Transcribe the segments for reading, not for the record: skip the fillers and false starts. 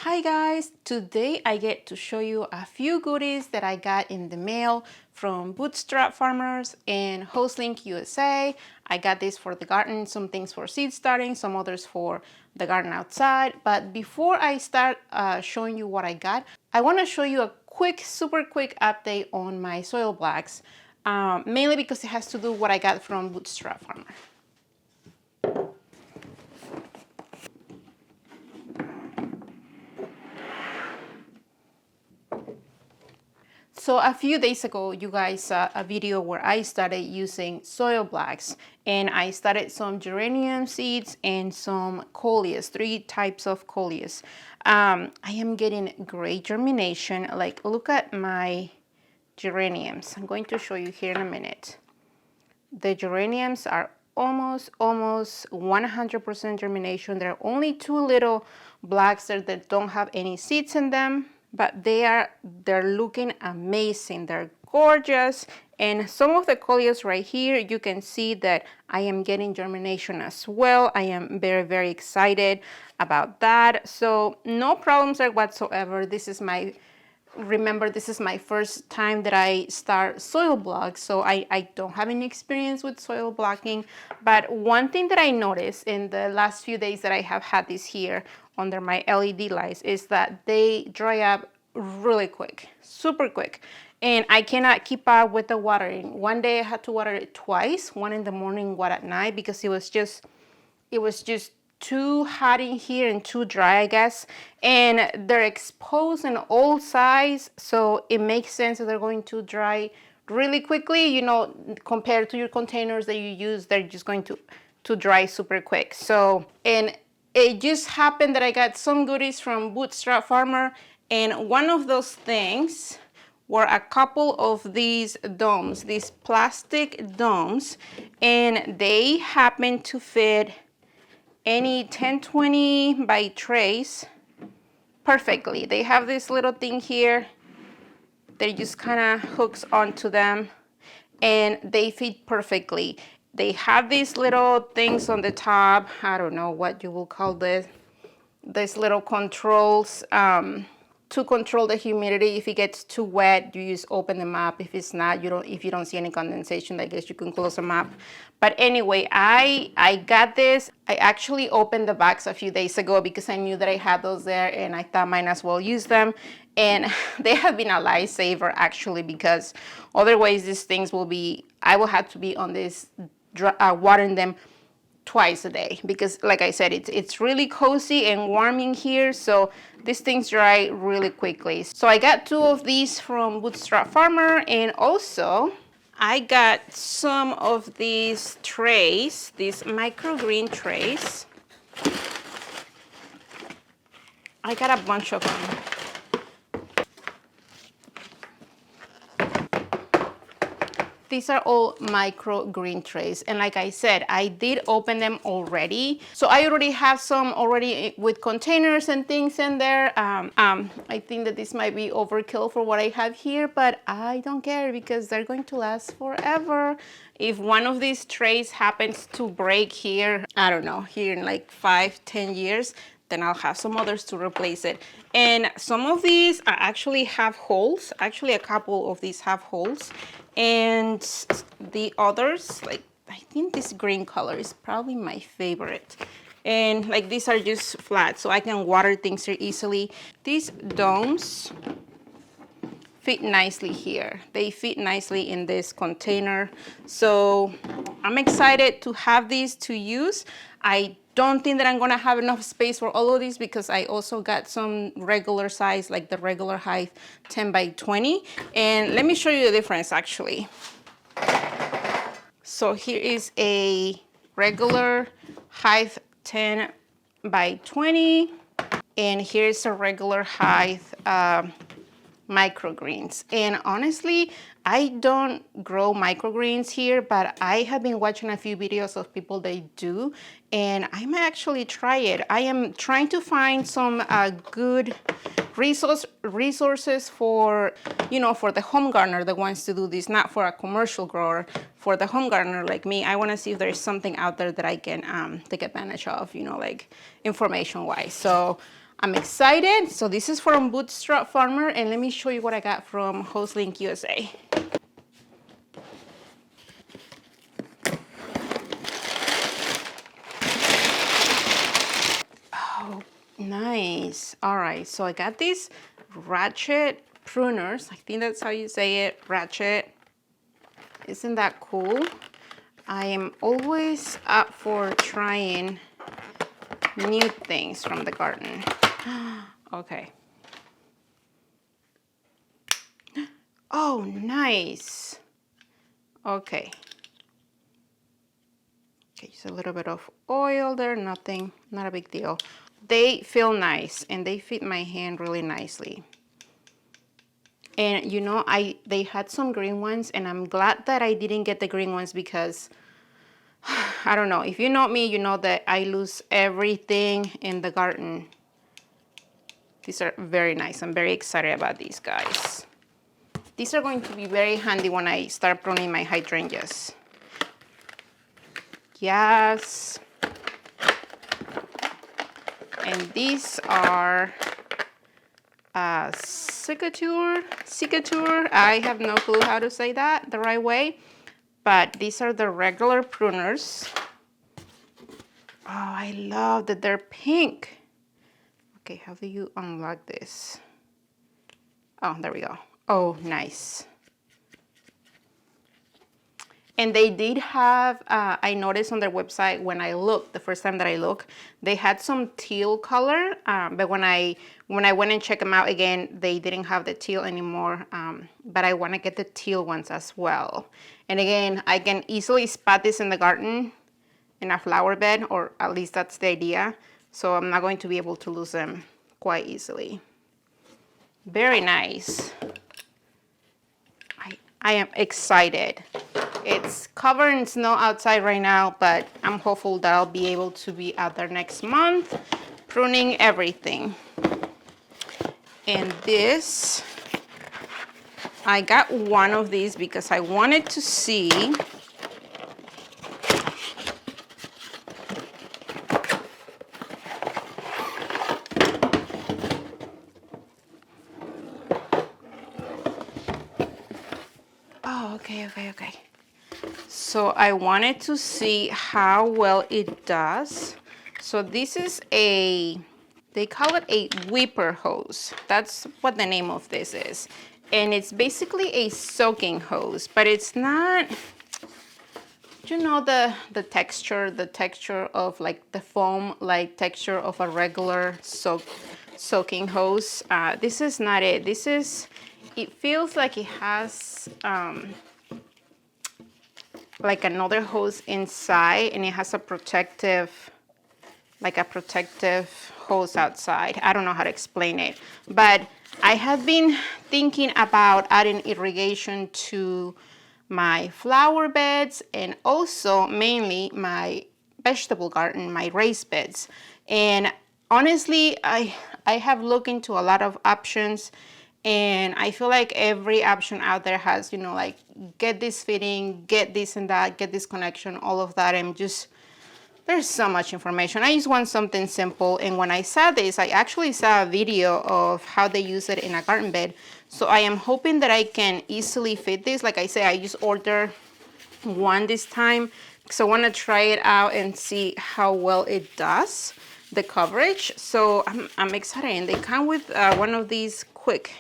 Hi guys, today I get to show you a few goodies that I got in the mail from Bootstrap Farmers and Hostlink USA. I got this for the garden, some things for seed starting, some others for the garden outside. But before I start showing you what I got, I want to show you a super quick update on my soil blocks, mainly because it has to do with what I got from Bootstrap Farmer. So a few days ago, you guys saw a video where I started using soil blocks, and I started some geranium seeds and some coleus, 3 types of coleus. I am getting great germination. Like, look at my geraniums. I'm going to show you here in a minute. The geraniums are almost 100% germination. There are only 2 little blocks there that don't have any seeds in them, but they're looking amazing. They're gorgeous. And some of the coleus right here, you can see that I am getting germination as well. I am very excited about that. So no problems there whatsoever. Remember, this is my first time that I start soil blocks, so I don't have any experience with soil blocking. But one thing that I noticed in the last few days that I have had this here under my LED lights is that they dry up really quick, super quick. And I cannot keep up with the watering. One day I had to water it twice, one in the morning, one at night, because it was just too hot in here and too dry, I guess. And they're exposed in all sides, so it makes sense that they're going to dry really quickly. You know, compared to your containers that you use, they're just going to dry super quick. So, and it just happened that I got some goodies from Bootstrap Farmer, and one of those things were a couple of these domes, these plastic domes, and they happen to fit any 1020 by trays perfectly. They have this little thing here that just kind of hooks onto them, and they fit perfectly. They have these little things on the top. I don't know what you will call this. These little controls to control the humidity. If it gets too wet, you just open them up. If it's not, if you don't see any condensation, I guess you can close them up. But anyway, I got this. I actually opened the box a few days ago because I knew that I had those there, and I thought might as well use them. And they have been a lifesaver actually, because otherwise these things I will have to be on this watering them twice a day, because like I said, it's really cozy and warm in here, so these things dry really quickly. So I got 2 of these from Bootstrap Farmer, and also I got some of these trays, these microgreen trays. I got a bunch of them. These are all microgreen trays, and like I said, I did open them already. So I already have some with containers and things in there. I think that this might be overkill for what I have here, but I don't care because they're going to last forever. If one of these trays happens to break here, I don't know, here in like 5-10 years, then I'll have some others to replace it. And some of these actually have holes. Actually, a couple of these have holes. And the others, like, I think this green color is probably my favorite. And like, these are just flat, so I can water things here easily. These domes fit nicely here. They fit nicely in this container. So I'm excited to have these to use. I don't think that I'm gonna have enough space for all of these, because I also got some regular size, like the regular height 10 by 20. And let me show you the difference actually. So here is a regular height 10 by 20. And here's a regular height microgreens. And honestly, I don't grow microgreens here, but I have been watching a few videos of people that do, and I might actually try it. I am trying to find some good resources for, for the home gardener that wants to do this, not for a commercial grower. For the home gardener like me, I want to see if there's something out there that I can take advantage of, like information-wise. So I'm excited. So this is from Bootstrap Farmer, and let me show you what I got from Hoselink USA. Oh, nice. All right, so I got these RATCHET pruners. I think that's how you say it, RATCHET. Isn't that cool? I am always up for trying new things from the garden. Okay. Oh, nice. Okay. Okay, just a little bit of oil there, nothing, not a big deal. They feel nice and they fit my hand really nicely. And you know, they had some green ones, and I'm glad that I didn't get the green ones because I don't know. If you know me, you know that I lose everything in the garden. These are very nice. I'm very excited about these guys. These are going to be very handy when I start pruning my hydrangeas. Yes. And these are SECATEUR. I have no clue how to say that the right way, but these are the regular pruners. Oh, I love that they're pink. Okay, how do you unlock this? Oh, there we go. Oh, nice. And they did have, I noticed on their website when I looked, the first time that I looked, they had some teal color, but when I went and checked them out again, they didn't have the teal anymore, but I want to get the teal ones as well. And again, I can easily spot this in the garden, in a flower bed, or at least that's the idea, so I'm not going to be able to lose them quite easily. Very nice. I am excited. It's covered in snow outside right now, but I'm hopeful that I'll be able to be out there next month pruning everything. And this, I got one of these because I wanted to see okay. So I wanted to see how well it does. So this is they call it a whipper hose. That's what the name of this is. And it's basically a soaking hose, but it's not, you know, the texture of like the foam, like texture of a regular soaking hose. This is not it. This is, it feels like it has, like another hose inside, and it has a protective, like a protective hose outside. I don't know how to explain it, but I have been thinking about adding irrigation to my flower beds and also mainly my vegetable garden, my raised beds. And honestly, I have looked into a lot of options, and I feel like every option out there has, you know, like get this fitting, get this and that, get this connection, all of that. And just, there's so much information. I just want something simple. And when I saw this, I actually saw a video of how they use it in a garden bed. So I am hoping that I can easily fit this. Like I say, I just ordered one this time, because I want to try it out and see how well it does, the coverage. So I'm excited. And they come with one of these quick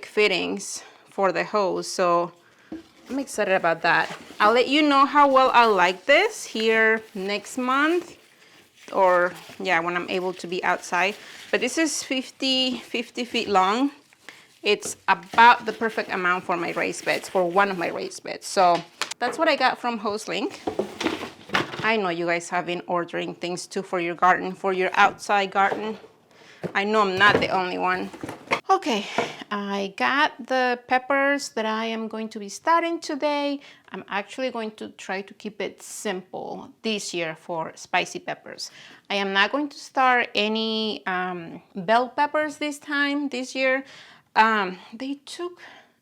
fittings for the hose, so I'm excited about that. I'll let you know how well I like this here next month, or yeah, when I'm able to be outside. But this is 50 feet long. It's about the perfect amount for my raised beds, for one of my raised beds. So that's what I got from Hoselink. I know you guys have been ordering things too for your garden, for your outside garden. I know I'm not the only one. Okay, I got the peppers that I am going to be starting today. I'm actually going to try to keep it simple this year for spicy peppers. I am not going to start any bell peppers this year. They took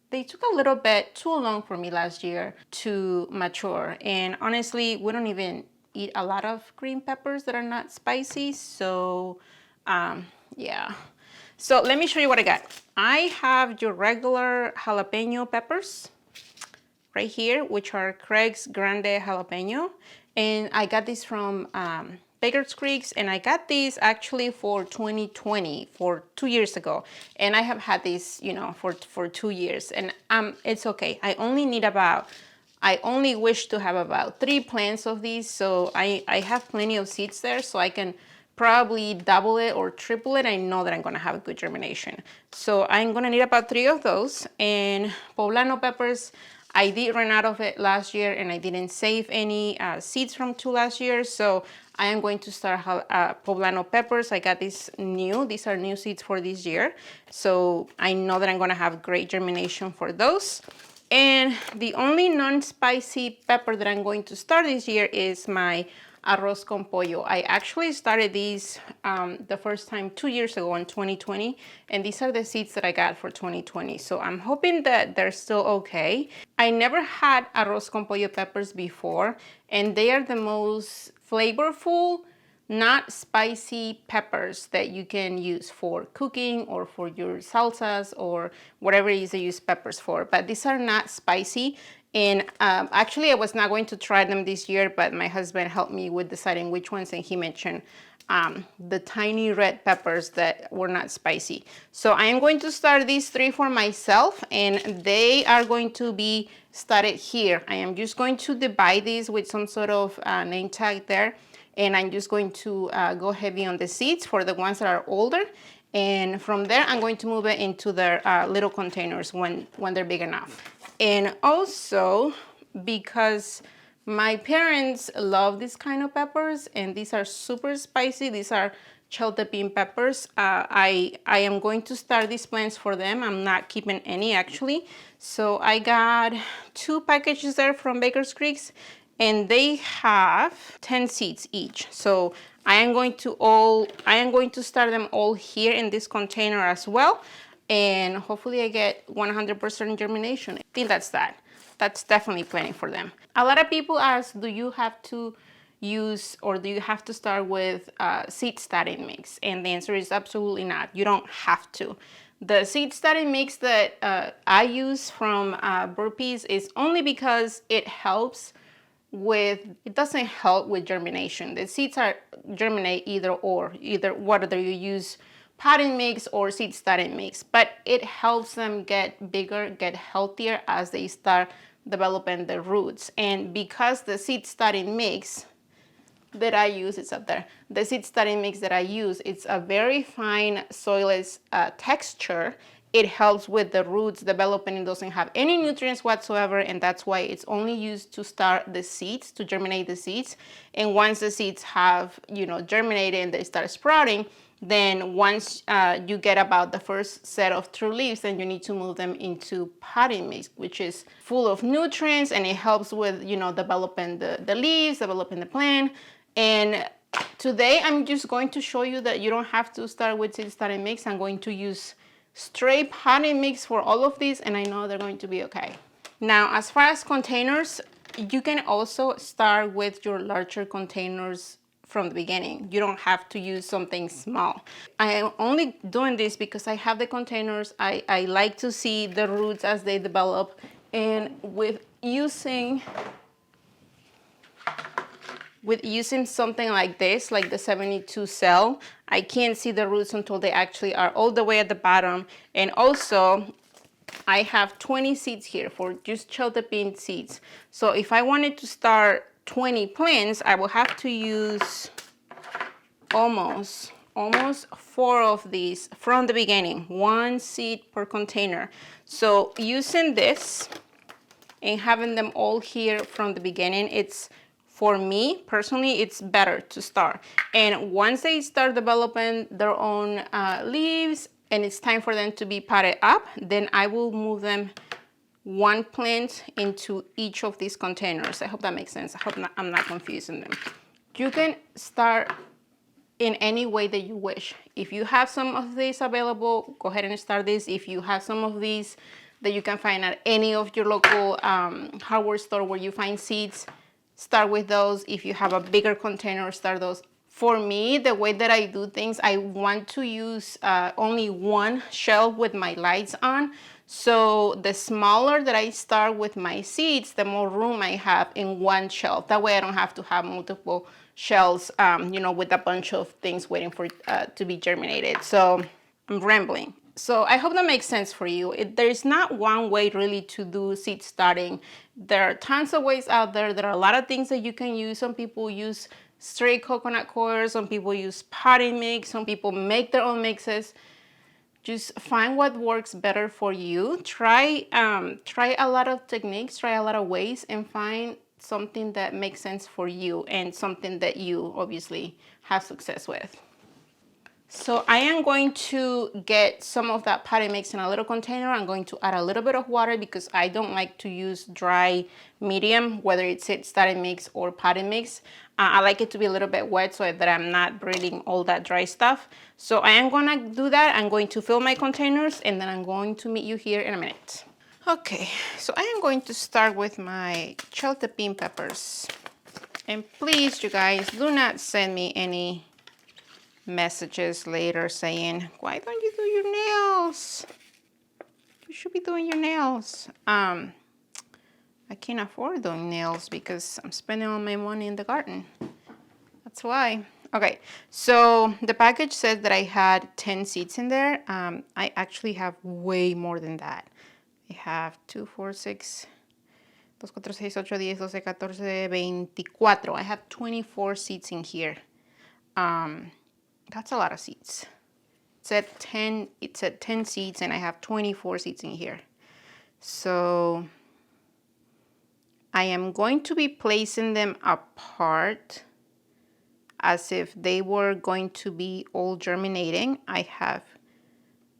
a little bit too long for me last year to mature. And honestly, we don't even eat a lot of green peppers that are not spicy. So Yeah. So let me show you what I got. I have your regular jalapeno peppers right here, which are Craig's Grande Jalapeno. And I got this from Baker's Creeks, and I got these actually for 2020, for 2 years ago. And I have had this, you know, for 2 years, and it's okay. I only wish to have about 3 plants of these, so I have plenty of seeds there, so I can probably double it or triple it. I know that I'm gonna have a good germination. So I'm gonna need about 3 of those. And poblano peppers, I did run out of it last year, and I didn't save any seeds from 2 last year, so I am going to start poblano peppers. I got these are new seeds for this year, so I know that I'm gonna have great germination for those. And the only non-spicy pepper that I'm going to start this year is my arroz con pollo. I actually started these the first time 2 years ago in 2020, and these are the seeds that I got for 2020. So I'm hoping that they're still okay. I never had arroz con pollo peppers before, and they are the most flavorful, not spicy peppers that you can use for cooking or for your salsas or whatever it is that you use peppers for. But these are not spicy. And actually, I was not going to try them this year, but my husband helped me with deciding which ones, and he mentioned the tiny red peppers that were not spicy. So I am going to start these 3 for myself, and they are going to be started here. I am just going to divide these with some sort of name tag there, and I'm just going to go heavy on the seeds for the ones that are older. And from there, I'm going to move it into their little containers when they're big enough. And also, because my parents love this kind of peppers, and these are super spicy, these are cheltepin peppers, I am going to start these plants for them. I'm not keeping any actually. So I got 2 packages there from Baker's Creeks, and they have 10 seeds each. So I am going to start them all here in this container as well. And hopefully I get 100% germination. I think that's that. That's definitely plenty for them. A lot of people ask, do you have to use, or do you have to start with seed starting mix? And the answer is absolutely not. You don't have to. The seed starting mix that I use from Burpees is only because it doesn't help with germination. The seeds germinate either whether you use potting mix or seed starting mix, but it helps them get bigger, get healthier as they start developing the roots. And because the seed starting mix that I use, it's up there, the seed starting mix that I use, it's a very fine soilless texture. It helps with the roots developing. It doesn't have any nutrients whatsoever, and that's why it's only used to start the seeds, to germinate the seeds. And once the seeds have, germinated and they start sprouting, then once you get about the first set of true leaves, then you need to move them into potting mix, which is full of nutrients, and it helps with, developing the leaves, developing the plant. And today I'm just going to show you that you don't have to start with seed starting mix. I'm going to use straight potting mix for all of these, and I know they're going to be okay. Now, as far as containers, you can also start with your larger containers from the beginning. You don't have to use something small. I am only doing this because I have the containers. I like to see the roots as they develop, and with using something like this, like the 72 cell, I can't see the roots until they actually are all the way at the bottom. And also, I have 20 seeds here for just cheltepin seeds. So if I wanted to start 20 plants, I will have to use almost 4 of these from the beginning, 1 seed per container. So using this and having them all here from the beginning, for me personally, it's better to start. And once they start developing their own leaves and it's time for them to be potted up, then I will move them 1 plant into each of these containers. I hope that makes sense. I hope I'm not confusing them. You can start in any way that you wish. If you have some of these available, go ahead and start this. If you have some of these that you can find at any of your local hardware store where you find seeds, start with those. If you have a bigger container, start those. For me, the way that I do things, I want to use only one shelf with my lights on. So the smaller that I start with my seeds, the more room I have in one shelf. That way I don't have to have multiple shelves, you know, with a bunch of things waiting for to be germinated. So I'm rambling. So I hope that makes sense for you. There's not one way really to do seed starting. There are tons of ways out there. There are a lot of things that you can use. Some people use straight coconut coir, some people use potting mix, some people make their own mixes. Just find what works better for you. Try a lot of techniques, try a lot of ways, and find something that makes sense for you and something that you obviously have success with. So I am going to get some of that potting mix in a little container. I'm going to add a little bit of water because I don't like to use dry medium, whether it's starting mix or potting mix. I like it to be a little bit wet so that I'm not breeding all that dry stuff. So I am going to do that. I'm going to fill my containers and then I'm going to meet you here in a minute. Okay, so I am going to start with my chaltepine peppers. And please, you guys, do not send me any messages later saying, why don't you do your nails? You should be doing your nails. I can't afford doing nails because I'm spending all my money in the garden. That's why. Okay, so the package said that I had 10 seeds in there. I actually have way more than that. I have 2, 4, 6, 2, 4, 6, 8, 10, 12, 14, 24. I have 24 seeds in here. That's a lot of seeds. It said 10 seeds and I have 24 seeds in here. So I am going to be placing them apart as if they were going to be all germinating. I have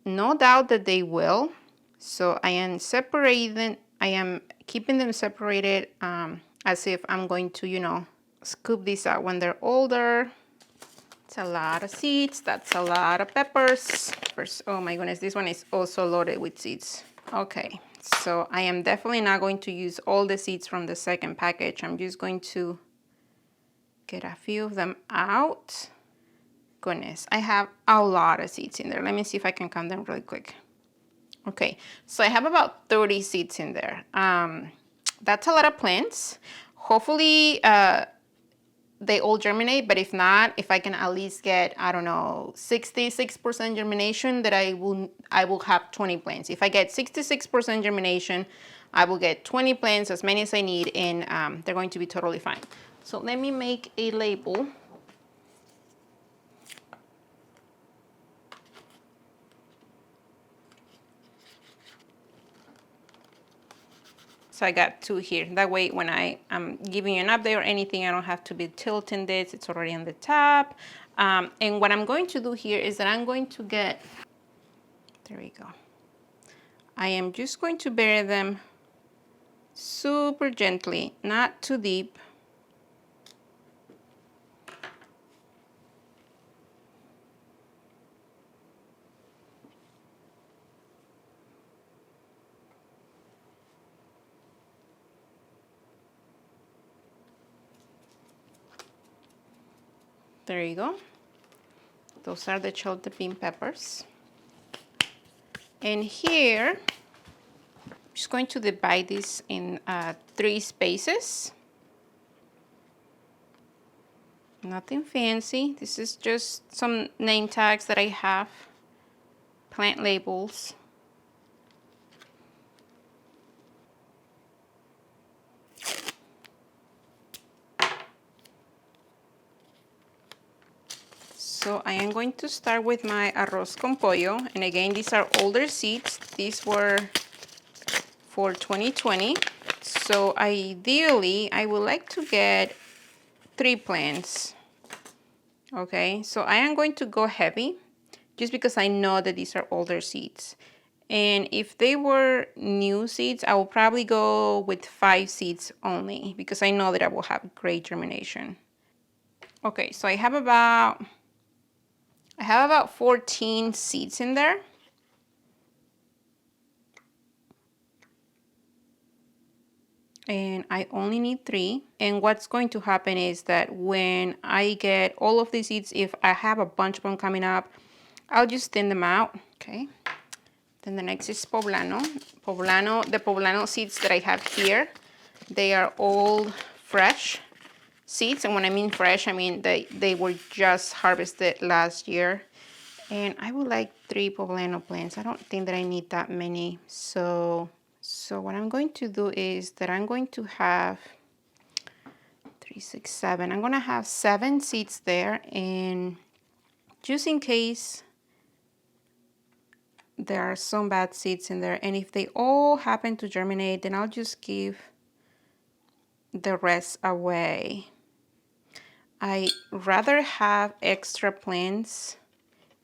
no doubt that they will. So I am keeping them separated as if I'm going to, you know, scoop these out when they're older. It's a lot of seeds. That's a lot of peppers. Oh my goodness, this one is also loaded with seeds. Okay, so I am definitely not going to use all the seeds from the second package. I'm just going to get a few of them out. Goodness, I have a lot of seeds in there. Let me see if I can count them really quick. Okay, so I have about 30 seeds in there. That's a lot of plants. Hopefully, they all germinate, but if not, if I can at least get, I don't know, 66% germination, that I will have 20 plants. If I get 66% germination, I will get 20 plants, as many as I need, and they're going to be totally fine. So let me make a label. So I got 2 here. That way, when I am giving you an update or anything, I don't have to be tilting this. It's already on the top. And what I'm going to do here is that I'm going to get, there we go. I am just going to bury them super gently, not too deep. There you go. Those are the chaltepine peppers. And here, I'm just going to divide this in 3 spaces. Nothing fancy. This is just some name tags that I have, plant labels. So I am going to start with my arroz con pollo. And again, these are older seeds. These were for 2020. So ideally, I would like to get 3 plants. Okay, so I am going to go heavy just because I know that these are older seeds. And if they were new seeds, I will probably go with 5 seeds only because I know that I will have great germination. Okay, so I have about 14 seeds in there. and I only need 3. And what's going to happen is that when I get all of these seeds, if I have a bunch of them coming up, I'll just thin them out. Okay. Then the next is poblano. The poblano seeds that I have here, they are all fresh seeds. And when I mean fresh, I mean they were just harvested last year. And I would like 3 poblano plants. I don't think that I need that many. So what I'm going to do is that I'm going to have 3, 6, 7. I'm going to have 7 seeds there, and just in case there are some bad seeds in there, and if they all happen to germinate, then I'll just give the rest away. I rather have extra plants.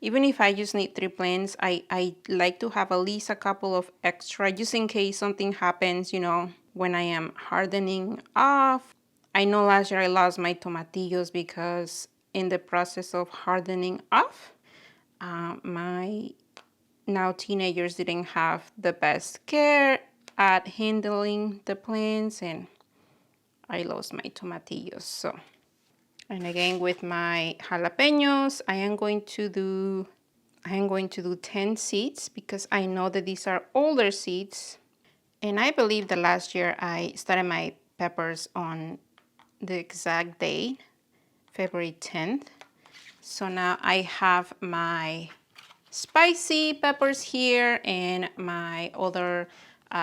Even if I just need 3 plants, I like to have at least a couple of extra just in case something happens, you know, when I am hardening off. I know last year I lost my tomatillos because in the process of hardening off, my now teenagers didn't have the best care at handling the plants, and I lost my tomatillos. So, and again with my jalapenos, I am going to do 10 seeds because I know that these are older seeds. And I believe that last year I started my peppers on the exact date, February 10th. So now I have my spicy peppers here and my other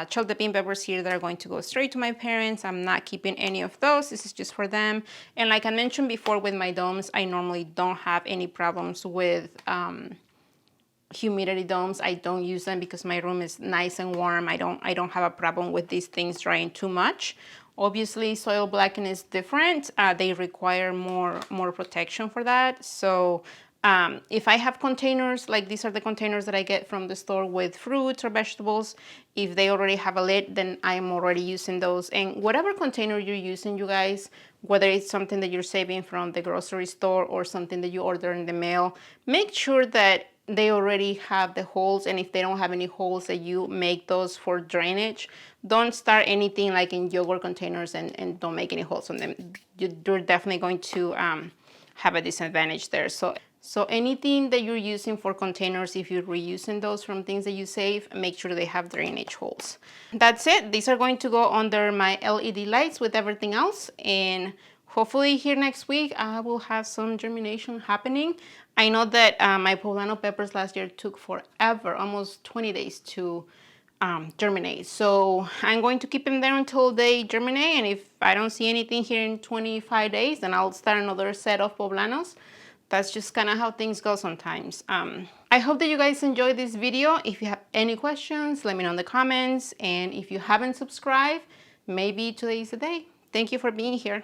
chopped bean peppers here that are going to go straight to my parents. I'm not keeping any of those. This is just for them. And like I mentioned before with my domes, I normally don't have any problems with humidity domes. I don't use them because my room is nice and warm. I don't have a problem with these things drying too much. Obviously, soil blacking is different. They require more protection for that. So if I have containers, like these are the containers that I get from the store with fruits or vegetables, if they already have a lid, then I'm already using those. And whatever container you're using, you guys, whether it's something that you're saving from the grocery store or something that you order in the mail, make sure that they already have the holes, and if they don't have any holes, that you make those for drainage. Don't start anything like in yogurt containers and don't make any holes on them. You're definitely going to have a disadvantage there. So anything that you're using for containers, if you're reusing those from things that you save, make sure they have drainage holes. That's it. These are going to go under my LED lights with everything else, and hopefully here next week I will have some germination happening. I know that my poblano peppers last year took forever, almost 20 days to germinate. So I'm going to keep them there until they germinate, and if I don't see anything here in 25 days, then I'll start another set of poblanos. That's just kind of how things go sometimes. I hope that you guys enjoyed this video. If you have any questions, let me know in the comments. And if you haven't subscribed, maybe today is the day. Thank you for being here.